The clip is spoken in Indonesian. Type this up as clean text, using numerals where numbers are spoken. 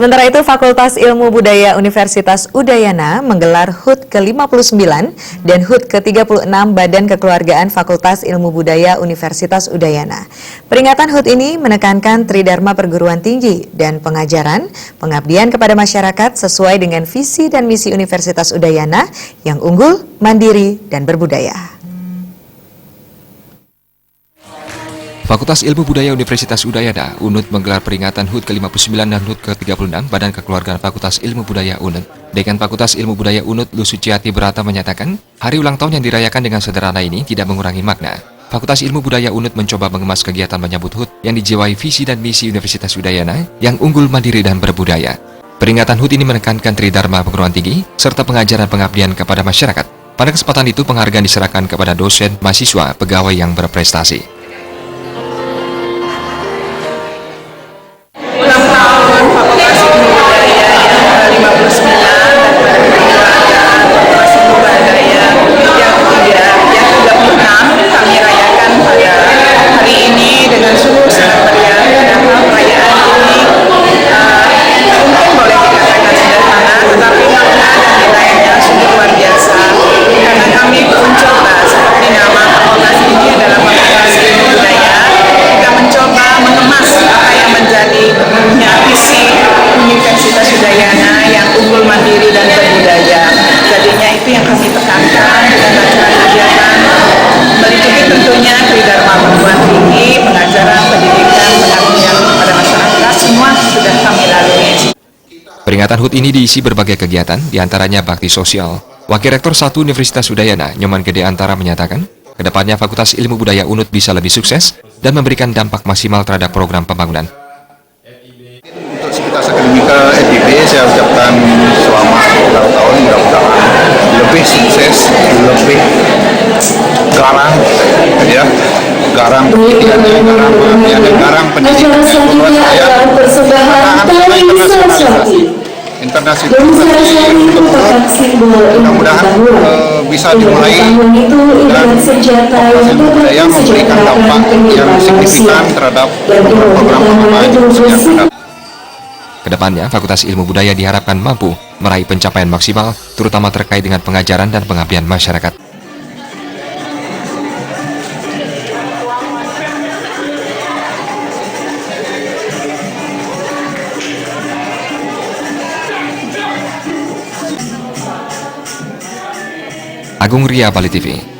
Sementara itu, Fakultas Ilmu Budaya Universitas Udayana menggelar HUT ke-59 dan HUT ke-36 Badan Kekeluargaan Fakultas Ilmu Budaya Universitas Udayana. Peringatan HUT ini menekankan tridharma perguruan tinggi dan pengajaran, pengabdian kepada masyarakat sesuai dengan visi dan misi Universitas Udayana yang unggul, mandiri, dan berbudaya. Fakultas Ilmu Budaya Universitas Udayana, UNUD menggelar peringatan HUT ke-59 dan HUT ke-36 Badan Kekeluargaan Fakultas Ilmu Budaya UNUD. Dekan Fakultas Ilmu Budaya UNUD, Lusuciati Berata menyatakan, hari ulang tahun yang dirayakan dengan sederhana ini tidak mengurangi makna. Fakultas Ilmu Budaya UNUD mencoba mengemas kegiatan menyambut HUT yang dijiwai visi dan misi Universitas Udayana yang unggul, mandiri, dan berbudaya. Peringatan HUT ini menekankan tridharma perguruan tinggi serta pengajaran pengabdian kepada masyarakat. Pada kesempatan itu, penghargaan diserahkan kepada dosen, mahasiswa, pegawai yang berprestasi. Yang kami tekankan dengan acara kegiatan meliputi tentunya tridharma perguruan tinggi, pengajaran, pendidikan, pengabdian kepada masyarakat, semua sudah kami lalui. Peringatan HUT ini diisi berbagai kegiatan, diantaranya bakti sosial. Wakil Rektor 1 Universitas Udayana, Nyoman Gede Antara menyatakan, kedepannya Fakultas Ilmu Budaya UNUD bisa lebih sukses dan memberikan dampak maksimal terhadap program pembangunan. Untuk Sivitas Akademika FIB, saya ucapkan selamat ulang tahun, mudah-mudahan lebih sukses, lebih garang, ya, garang pendidikan, garang pengabdian, garang pendidikan. Menurut saya, internasionalisasi mudah-mudahan bisa dimulai dan Fakultas Ilmu Budaya memberikan dampak yang signifikan terhadap program pengembangan yang ada. Kedepannya, Fakultas Ilmu Budaya diharapkan mampu meraih pencapaian maksimal, terutama terkait dengan pengajaran dan pengabdian masyarakat. Agung Ria, Bali TV.